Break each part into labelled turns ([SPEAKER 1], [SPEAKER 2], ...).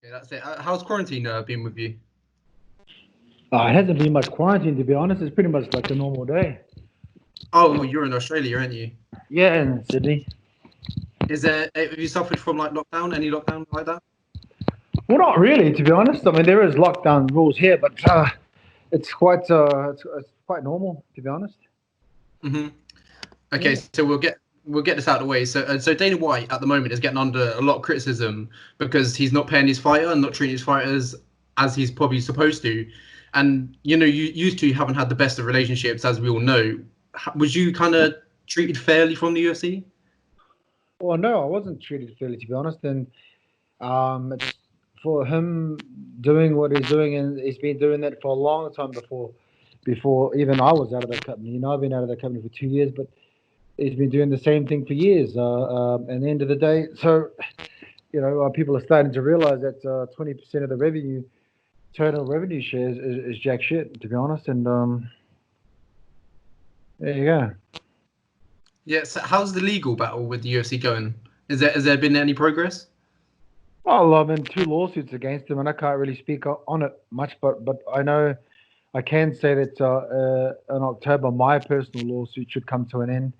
[SPEAKER 1] Yeah, that's it. How's quarantine been with you?
[SPEAKER 2] It hasn't been much quarantine, to be honest. It's pretty much like a normal day.
[SPEAKER 1] Oh, you're in Australia, aren't you?
[SPEAKER 2] Yeah, in Sydney.
[SPEAKER 1] Have you suffered from like lockdown? Any lockdown like that?
[SPEAKER 2] Well, not really, to be honest. I mean, there is lockdown rules here, but it's quite normal, to be honest.
[SPEAKER 1] hmm Okay,
[SPEAKER 2] Yeah.
[SPEAKER 1] so we'll get this out of the way. So Dana White at the moment is getting under a lot of criticism because he's not paying his fighter and not treating his fighters as he's probably supposed to. And you used to haven't had the best of relationships, as we all know. Was you kind of treated fairly from the UFC?
[SPEAKER 2] Well, no, I wasn't treated fairly, to be honest. And it's for him doing what he's doing, and he's been doing that for a long time before even I was out of the company. I've been out of the company for 2 years, but he's been doing the same thing for years. At the end of the day, so people are starting to realize that 20% of the revenue, total revenue shares, is jack shit, to be honest. And there you go.
[SPEAKER 1] Yeah. So how's the legal battle with the UFC going? Has there been any progress?
[SPEAKER 2] Well, I'm in two lawsuits against him, and I can't really speak on it much, but I know I can say that in October, my personal lawsuit should come to an end.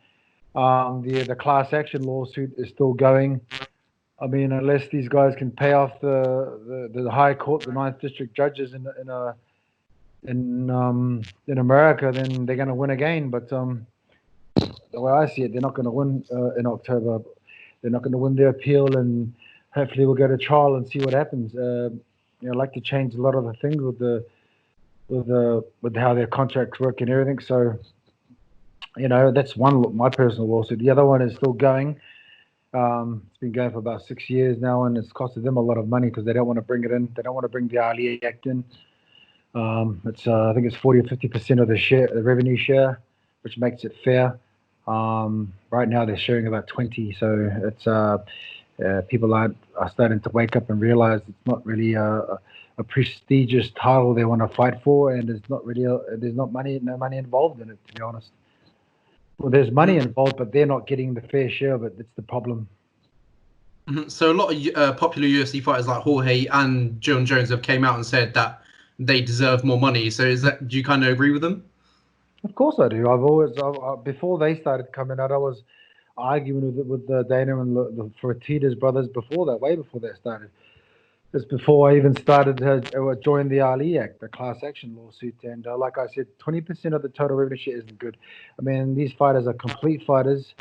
[SPEAKER 2] The class action lawsuit is still going. I mean, unless these guys can pay off the high court, the ninth district judges in America, then they're going to win again. But the way I see it, they're not going to win in October. They're not going to win their appeal, and hopefully we'll go to trial and see what happens. I'd like to change a lot of the things with how their contracts work and everything. So that's one my personal lawsuit. The other one is still going. It's been going for about 6 years now, and it's costed them a lot of money because they don't want to bring it in. They don't want to bring the Ali Act in. It's I think it's 40 or 50% of the revenue share, which makes it fair. Right now they're sharing about 20, so it's people are starting to wake up and realize it's not really a prestigious title they want to fight for, and it's not really there's not no money involved in it, to be honest. Well, there's money
[SPEAKER 1] Mhm.
[SPEAKER 2] involved, but they're not getting the fair share of it. That's the problem.
[SPEAKER 1] So a lot of popular UFC fighters like Jorge and John Jones have came out and said that they deserve more money. So do you kind of agree with them?
[SPEAKER 2] Of course I do. I've always before they started coming out, I was arguing with Dana and the Fertitas brothers before that, way before that started. It's before I even started to join the Ali Act, the class action lawsuit. And like I said, 20% of the total revenue share isn't good. I mean, these fighters are complete fighters.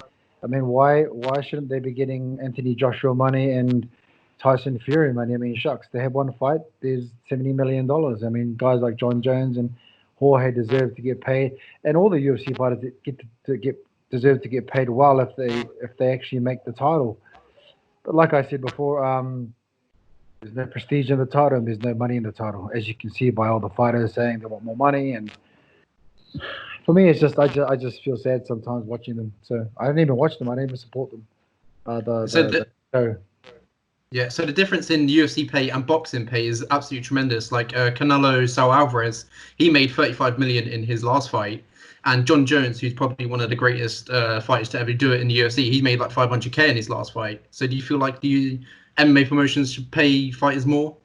[SPEAKER 2] I mean, why shouldn't they be getting Anthony Joshua money and Tyson Fury money? I mean, shucks, they have one fight. There's $70 million. I mean, guys like John Jones and Jorge deserve to get paid, and all the UFC fighters that get deserve to get paid well if they actually make the title. But like I said before, there's no prestige in the title, and there's no money in the title, as you can see by all the fighters saying they want more money. And for me, it's just I just feel sad sometimes watching them. So I don't even watch them. I don't even support them.
[SPEAKER 1] So
[SPEAKER 2] The show.
[SPEAKER 1] yeah, so the difference in UFC pay and boxing pay is absolutely tremendous. Like Canelo Saul Alvarez, he made 35 million in his last fight, and John Jones, who's probably one of the greatest fighters to ever do it in the UFC, he made like 500K in his last fight. So do you feel like the MMA promotions should pay fighters more?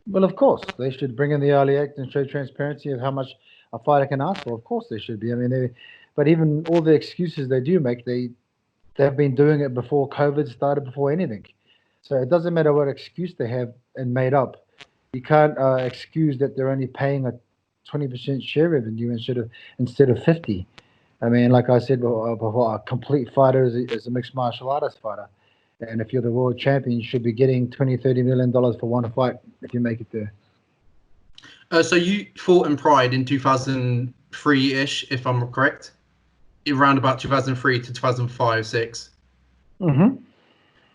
[SPEAKER 2] Well, of course they should bring in the early act and show transparency of how much a fighter can ask for. Of course they should be. I mean, but even all the excuses they do make, they've been doing it before COVID started, before anything. So it doesn't matter what excuse they have and made up. You can't excuse that they're only paying a 20% share revenue instead of 50. I mean, like I said before, a complete fighter is a mixed martial artist fighter. And if you're the world champion, you should be getting 20, $30 million for one fight if you make it there.
[SPEAKER 1] So you fought in Pride in 2003-ish, if I'm correct, around about 2003 to 2005, six.
[SPEAKER 2] Hmm.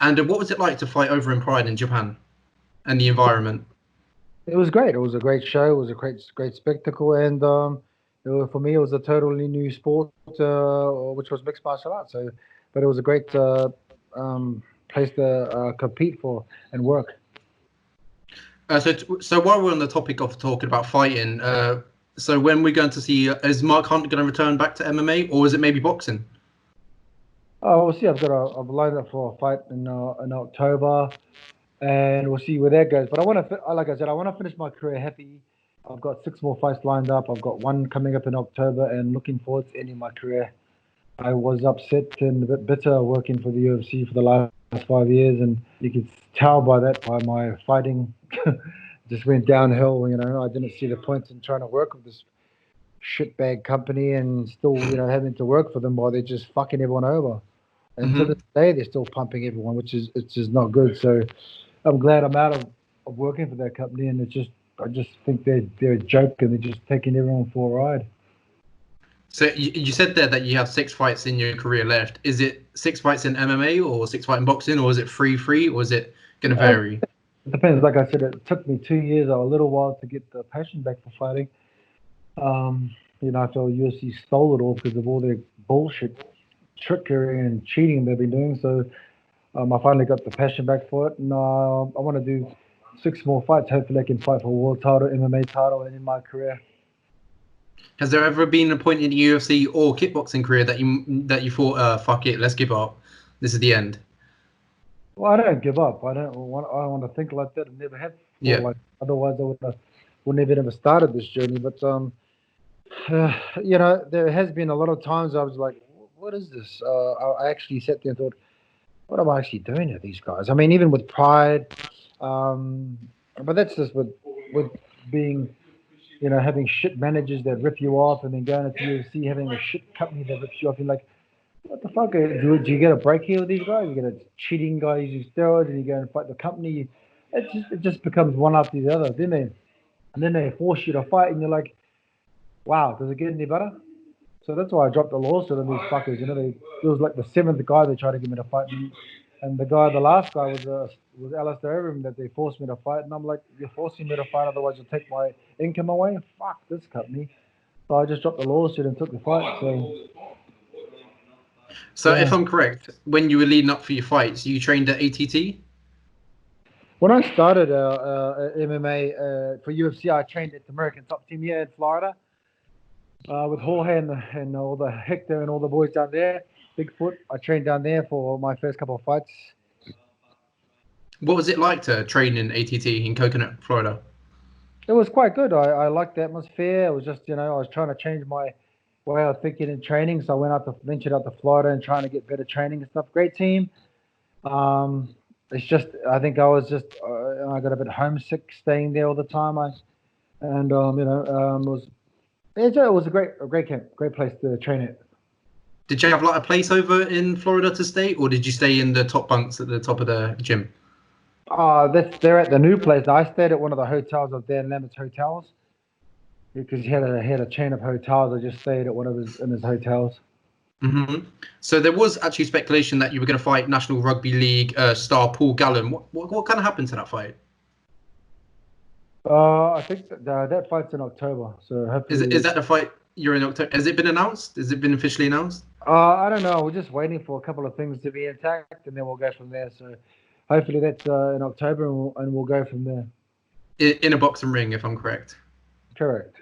[SPEAKER 1] And what was it like to fight over in Pride in Japan and the environment?
[SPEAKER 2] It was great. It was a great show. It was a great spectacle. And for me, it was a totally new sport, which was mixed martial arts. So, but it was a great place to compete for and work.
[SPEAKER 1] So while we're on the topic of talking about fighting, so when we're going to see, is Mark Hunt going to return back to MMA, or is it maybe boxing?
[SPEAKER 2] Oh, we'll see. I've lined up for a fight in October. and we'll see where that goes. But I want to, like I said, I want to finish my career happy. I've got 6 more fights lined up. I've got 1 coming up in October, and looking forward to ending my career. I was upset and a bit bitter working for the UFC for the last 5 years, and you could tell by that, by my fighting, just went downhill. You know, I didn't see the point in trying to work with this shitbag company and still, you know, having to work for them while they're just fucking everyone over. And to this day, they're still pumping everyone, which is not good. So I'm glad I'm out of working for that company, and I just think they're a joke and they're just taking everyone for a ride.
[SPEAKER 1] So you said there that you have 6 fights in your career left. Is it 6 fights in MMA or 6 fights in boxing, or is it free, or is it going to vary?
[SPEAKER 2] It depends. Like I said, it took me 2 years or a little while to get the passion back for fighting. You know, I feel UFC stole it all because of all their bullshit, trickery and cheating they've been doing. So I finally got the passion back for it, and I want to do 6 more fights. Hopefully, I can fight for a world title, MMA title, and in my career.
[SPEAKER 1] Has there ever been a point in the UFC or kickboxing career that you thought, fuck it, let's give up, this is the end?
[SPEAKER 2] Well, I don't give up. I don't want to think like that. I never have.
[SPEAKER 1] Yeah.
[SPEAKER 2] Like, otherwise, I would never started this journey. But you know, there has been a lot of times I was like, what is this? I actually sat there and thought, what am I actually doing to these guys? I mean, even with pride, but that's just with being, you know, having shit managers that rip you off, and then going to UFC, having a shit company that rips you off. You're like, what the fuck? Do you get a break here with these guys? You get a cheating guy using steroids, and you go and fight the company. It just becomes one after the other. Then they force you to fight, and you're like, wow, does it get any better? So that's why I dropped the lawsuit on these fuckers. You know, it was like the 7th guy they tried to get me to fight, and the last guy was Alistair Overeem that they forced me to fight, and I'm like, you're forcing me to fight, otherwise you'll take my income away. Fuck this company. So I just dropped the lawsuit and took the fight.
[SPEAKER 1] So
[SPEAKER 2] yeah.
[SPEAKER 1] if I'm correct, when you were leading up for your fights, you trained at ATT?
[SPEAKER 2] When I started MMA for UFC, I trained at the American Top Team here in Florida with Jorge and all the Hector and all the boys down there. Bigfoot. I trained down there for my first couple of fights.
[SPEAKER 1] What was it like to train in ATT in Coconut, Florida?
[SPEAKER 2] It was quite good. I liked the atmosphere. It was just, you know, I was trying to change my way of thinking in training. So I ventured out to Florida and trying to get better training and stuff. Great team. It's just, I think I was just, I got a bit homesick staying there all the time. It was a great camp, great place to train at.
[SPEAKER 1] Did you have like a place over in Florida to stay, or did you stay in the top bunks at the top of the gym?
[SPEAKER 2] They're at the new place. I stayed at one of the hotels of Dan Lambert's hotels because he had a chain of hotels. I just stayed at one of his hotels.
[SPEAKER 1] Mm-hmm. So there was actually speculation that you were going to fight National Rugby League star Paul Gallen. What kind of happened to that fight?
[SPEAKER 2] I think that fight's in October. So hopefully,
[SPEAKER 1] is that the fight you're in October? Has it been announced? Has it been officially announced?
[SPEAKER 2] I don't know. We're just waiting for a couple of things to be intact, and then we'll go from there. So hopefully that's in October, and we'll go from there.
[SPEAKER 1] In a boxing ring, if I'm correct.
[SPEAKER 2] Correct.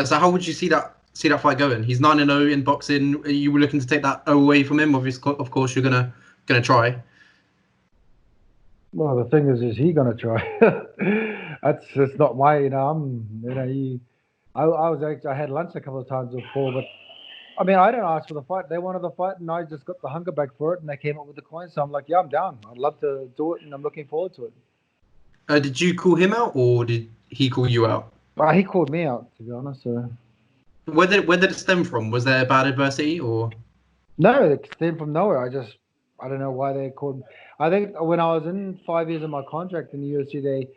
[SPEAKER 1] So how would you see that fight going? He's 9-0 in boxing. You were looking to take that away from him. Obviously, of course, you're gonna try.
[SPEAKER 2] Well, the thing is he gonna try? It's not my. You know, I had lunch a couple of times with Paul, but I mean, I didn't ask for the fight. They wanted the fight, and I just got the hunger back for it, and they came up with the coin. So I'm like, yeah, I'm down. I'd love to do it, and I'm looking forward to it.
[SPEAKER 1] Did you call him out, or did he call you out?
[SPEAKER 2] He called me out, to be honest. So.
[SPEAKER 1] Where did it stem from? Was there bad adversity, or?
[SPEAKER 2] No, it stemmed from nowhere. I don't know why they called me. I think when I was in 5 years of my contract in the UFC,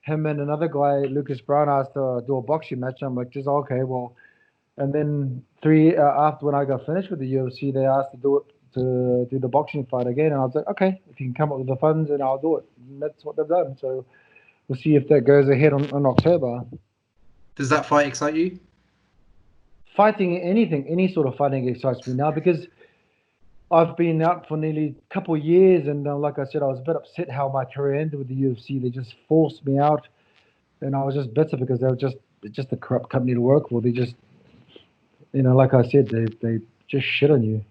[SPEAKER 2] him and another guy, Lucas Brown, asked to do a boxing match. I'm like, just okay, well. And then after when I got finished with the UFC, they asked to do the boxing fight again, and I was like, okay, if you can come up with the funds, then I'll do it. And that's what they've done. So we'll see if that goes ahead on October.
[SPEAKER 1] Does that fight excite you?
[SPEAKER 2] Fighting any sort of fighting excites me now because I've been out for nearly a couple of years, and like I said, I was a bit upset how my career ended with the UFC. They just forced me out, and I was just bitter because they were just a corrupt company to work for. They just, you know, like I said, they just shit on you.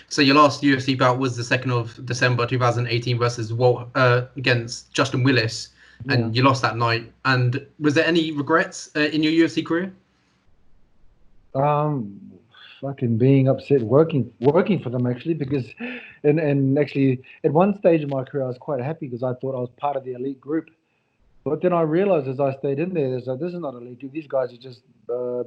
[SPEAKER 1] So your last UFC bout was the 2nd of December 2018 versus Walt against Justin Willis, and you lost that night. And was there any regrets in your UFC career?
[SPEAKER 2] Fucking being upset, working for them actually, because, and actually at one stage in my career I was quite happy because I thought I was part of the elite group. But then I realized as I stayed in there, like, this is not elite group. These guys are just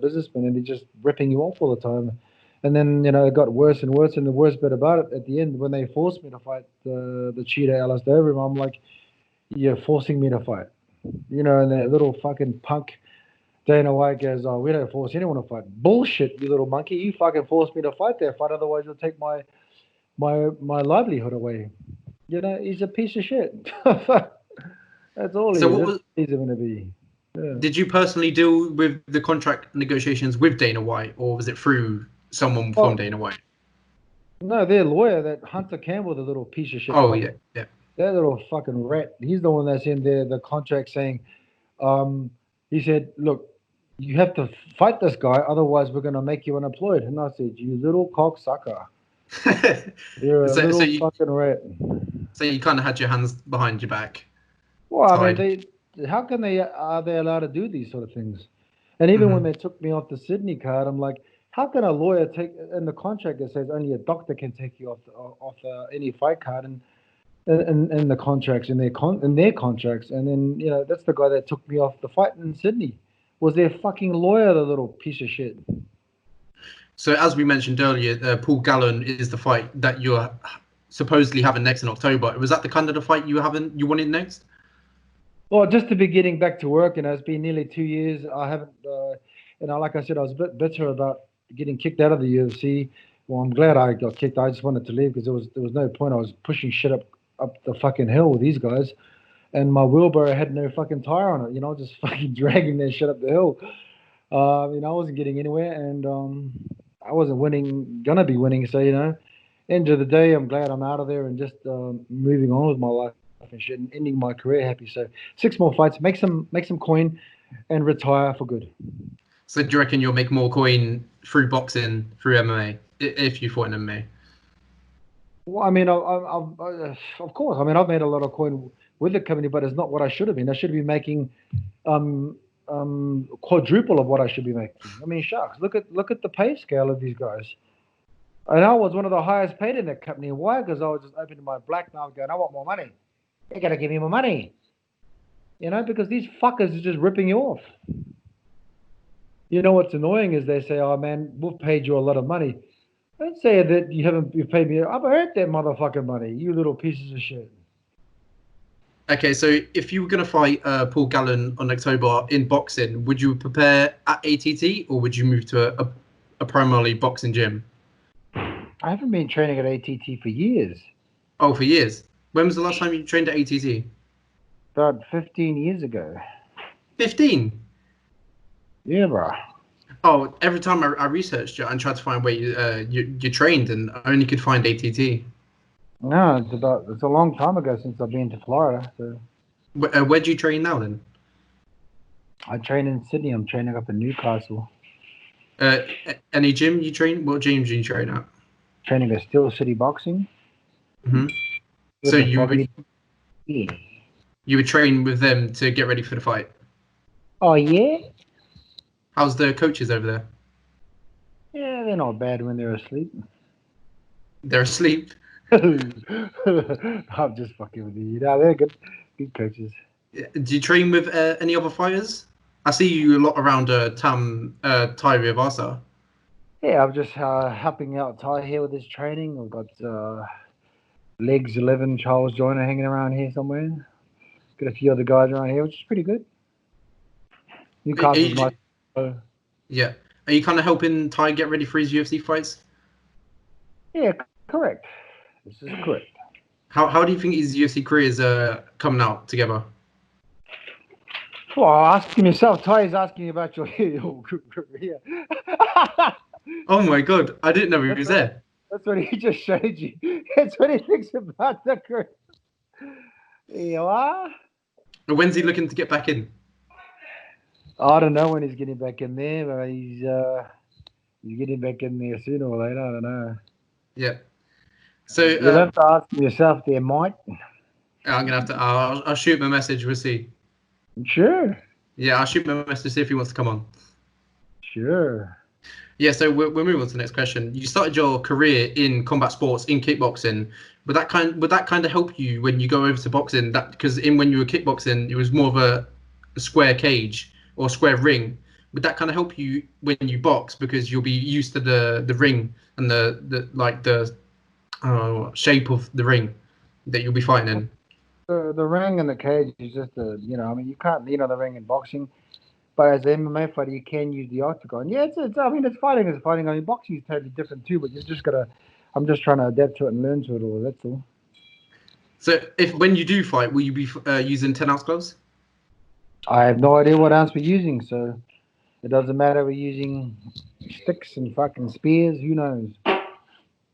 [SPEAKER 2] businessmen, and they're just ripping you off all the time. And then, it got worse and worse. And the worst bit about it, at the end, when they forced me to fight the cheater Alistair Overeem, I'm like, you're forcing me to fight. And that little fucking punk Dana White goes, oh, we don't force anyone to fight. Bullshit, you little monkey. You fucking forced me to fight that fight, otherwise you'll take my livelihood away. He's a piece of shit. That's all he's going to be. Yeah.
[SPEAKER 1] Did you personally deal with the contract negotiations with Dana White, or was it through someone from Dana White?
[SPEAKER 2] No, their lawyer, that Hunter Campbell, the little piece of shit.
[SPEAKER 1] Oh, yeah.
[SPEAKER 2] That little fucking rat. He's the one that's in there, the contract saying, he said, look, you have to fight this guy, otherwise we're going to make you unemployed. And I said, you little cocksucker. You're a little fucking rat.
[SPEAKER 1] So you kind of had your hands behind your back.
[SPEAKER 2] Well, I mean, how can are they allowed to do these sort of things? And even when they took me off the Sydney card, I'm like, how can a lawyer take in the contract that says only a doctor can take you off any fight card and the contracts in their contracts, and then that's the guy that took me off the fight in Sydney was their fucking lawyer, the little piece of shit.
[SPEAKER 1] So as we mentioned earlier, Paul Gallen is the fight that you're supposedly having next in October. Was that the kind of the fight you wanted next?
[SPEAKER 2] Well, just to be getting back to work, it's been nearly 2 years. I haven't, like I said, I was a bit bitter about getting kicked out of the UFC. Well, I'm glad I got kicked. I just wanted to leave because there was no point. I was pushing shit up the fucking hill with these guys, and my wheelbarrow had no fucking tire on it. Just fucking dragging that shit up the hill. I wasn't getting anywhere, and I wasn't gonna be winning. So end of the day, I'm glad I'm out of there and just moving on with my life and shit, and ending my career happy. So 6 more fights, make some coin, and retire for good.
[SPEAKER 1] So do you reckon you'll make more coin through boxing, through MMA, if you fought in MMA?
[SPEAKER 2] Well, I mean, of course. I mean, I've made a lot of coin with the company, but it's not what I should have been. I should be making quadruple of what I should be making. I mean, shucks, look at the pay scale of these guys. And I was one of the highest paid in that company. Why? Because I was just opening my black mouth going, I want more money. They got to give me more money. Because these fuckers are just ripping you off. What's annoying is they say, oh, man, we've paid you a lot of money. Don't say that you've paid me. I've earned that motherfucking money, you little pieces of shit.
[SPEAKER 1] Okay, so if you were going to fight Paul Gallen on October in boxing, would you prepare at ATT or would you move to a primarily boxing gym?
[SPEAKER 2] I haven't been training at ATT for years.
[SPEAKER 1] Oh, for years? When was the last time you trained at ATT?
[SPEAKER 2] About 15 years ago. 15? Yeah, bro.
[SPEAKER 1] Oh, every time I researched it and tried to find where you trained, and I only could find ATT.
[SPEAKER 2] No, it's a long time ago since I've been to Florida. So.
[SPEAKER 1] Where do you train now then?
[SPEAKER 2] I train in Sydney. I'm training up in Newcastle.
[SPEAKER 1] Any gym you train? What gym do you train at?
[SPEAKER 2] Training at Steel City Boxing.
[SPEAKER 1] Mm-hmm. So you would train with them to get ready for the fight?
[SPEAKER 2] Oh, yeah?
[SPEAKER 1] How's the coaches over there?
[SPEAKER 2] Yeah, they're not bad when they're asleep.
[SPEAKER 1] They're asleep?
[SPEAKER 2] I'm just fucking with you. They're good coaches.
[SPEAKER 1] Do you train with any other fighters? I see you a lot around Ty Rivasa.
[SPEAKER 2] Yeah, I'm just helping out Ty here with his training. I've got Legs 11, Charles Joyner hanging around here somewhere. Got a few other guys around here, which is pretty good. Newcastle's nice.
[SPEAKER 1] Yeah. Are you kind of helping Ty get ready for his UFC fights?
[SPEAKER 2] Yeah, correct. This is correct.
[SPEAKER 1] How do you think his UFC career is coming out together?
[SPEAKER 2] Well, asking yourself, Ty is asking about your career.
[SPEAKER 1] Oh my God, I didn't know he was there.
[SPEAKER 2] That's what he just showed you. That's what he thinks about the career. You are?
[SPEAKER 1] When's he looking to get back in?
[SPEAKER 2] I don't know when he's getting back in there, but he's getting back in there sooner or later. I don't know.
[SPEAKER 1] Yeah. So
[SPEAKER 2] You'll have to ask yourself there, Mike.
[SPEAKER 1] I'm gonna have to. I'll shoot him a message. We'll see.
[SPEAKER 2] Sure.
[SPEAKER 1] Yeah, I'll shoot him a message to see if he wants to come on.
[SPEAKER 2] Sure.
[SPEAKER 1] Yeah, so we're moving on to the next question. You started your career in combat sports, in kickboxing. Would that kind of help you when you go over to boxing? That because when you were kickboxing, it was more of a square cage or square ring. Would that kind of help you when you box because you'll be used to the ring and the shape of the ring that you'll be fighting in?
[SPEAKER 2] The ring and the cage is just I mean, you can't lean on the ring in boxing. But as an MMA fighter, you can use the octagon. Yeah, I mean, it's fighting. It's fighting. I mean, boxing is totally different too. But you just gotta. I'm just trying to adapt to it and learn to it all. That's all.
[SPEAKER 1] So, when you do fight, will you be using 10-ounce gloves?
[SPEAKER 2] I have no idea what ounce we're using, so it doesn't matter. We're using sticks and fucking spears. Who knows?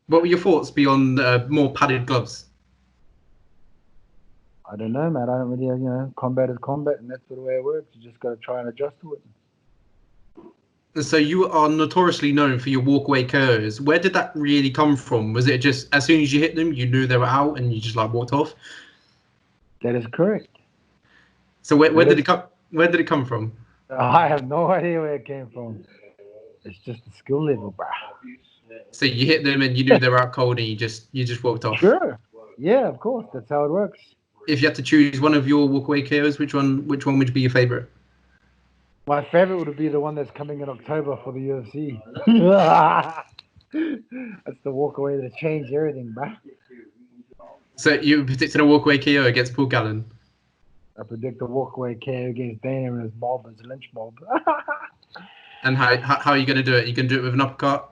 [SPEAKER 1] What would your thoughts be on more padded gloves?
[SPEAKER 2] I don't know, man. I don't really, combat is combat, and that's the way it works. You just gotta try and adjust to it.
[SPEAKER 1] So you are notoriously known for your walkaway KOs. Where did that really come from? Was it just as soon as you hit them, you knew they were out and you just walked off?
[SPEAKER 2] That is correct.
[SPEAKER 1] So where did it come? Where did it come from?
[SPEAKER 2] I have no idea where it came from. It's just the skill level, bro.
[SPEAKER 1] So you hit them and you knew they were out cold and you just walked off.
[SPEAKER 2] Sure. Yeah, of course. That's how it works.
[SPEAKER 1] If you had to choose one of your walkaway KOs, which one would be your favorite?
[SPEAKER 2] My favorite would be the one that's coming in October for the UFC. That's the walkaway that changed everything, bro.
[SPEAKER 1] So you predicted a walkaway KO against Paul Gallen?
[SPEAKER 2] I predict a walkaway KO against Dana and his mob, his lynch mob.
[SPEAKER 1] And how are you going to do it? You can do it with an uppercut?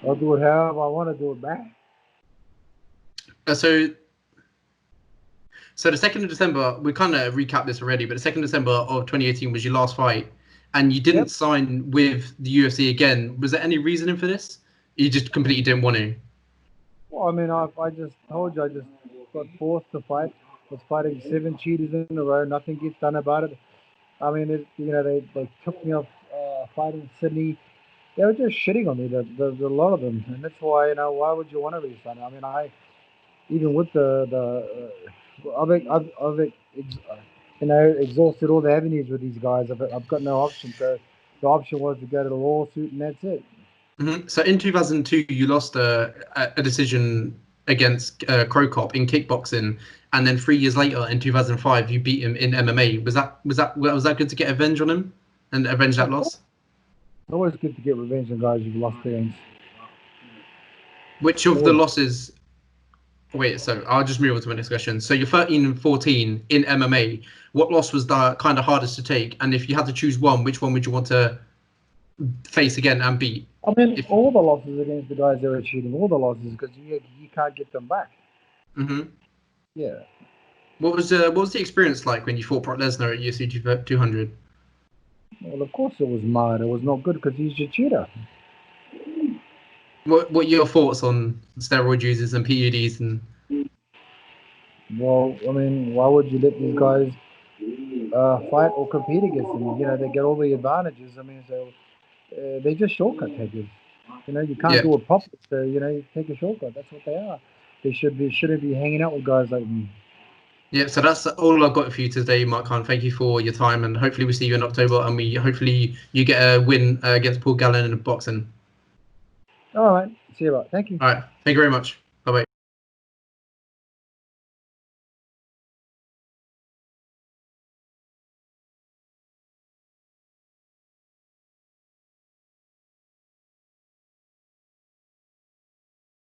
[SPEAKER 2] I'll do it however I want to do it, man.
[SPEAKER 1] So the 2nd of December, we kind of recapped this already, but the 2nd of December of 2018 was your last fight, and you didn't sign with the UFC again. Was there any reasoning for this? You just completely didn't want to?
[SPEAKER 2] Well, I mean, I just told you, I just got forced to fight. Was fighting 7 cheaters in a row. Nothing gets done about it. I mean, they took me off fighting Sydney. They were just shitting on me. There's a lot of them, and that's why why would you want to resign? I mean, even with I've exhausted all the avenues with these guys. I've got no option. So the option was to go to the lawsuit, and that's it.
[SPEAKER 1] Mm-hmm. So in 2002, you lost a decision against Krokop in kickboxing, and then 3 years later, in 2005, you beat him in MMA. Was that good to get revenge on him and avenge that loss?
[SPEAKER 2] It's always good to get revenge on guys you've lost against.
[SPEAKER 1] Which of the losses? Wait, so I'll just move on to my next question. So you're 13-14 in MMA. What loss was the kind of hardest to take? And if you had to choose one, which one would you want to face again and beat?
[SPEAKER 2] I mean, all the losses against the guys that were cheating, all the losses, because you can't get them back.
[SPEAKER 1] Mm-hmm.
[SPEAKER 2] Yeah.
[SPEAKER 1] What was the experience like when you fought Brock Lesnar at UFC 200?
[SPEAKER 2] Well, of course it was mad. It was not good because he's a cheater.
[SPEAKER 1] What are your thoughts on steroid users and PEDs and?
[SPEAKER 2] Well, I mean, why would you let these guys fight or compete against them? They get all the advantages. I mean, so they're just shortcut takers. You can't do it properly. So you take a shortcut. That's what they are. They shouldn't be hanging out with guys like me.
[SPEAKER 1] Yeah, so that's all I've got for you today, Mark Khan. Thank you for your time, and hopefully we see you in October, and hopefully you get a win against Paul Gallen in boxing.
[SPEAKER 2] All right. See you later. Thank you.
[SPEAKER 1] All right. Thank you very much.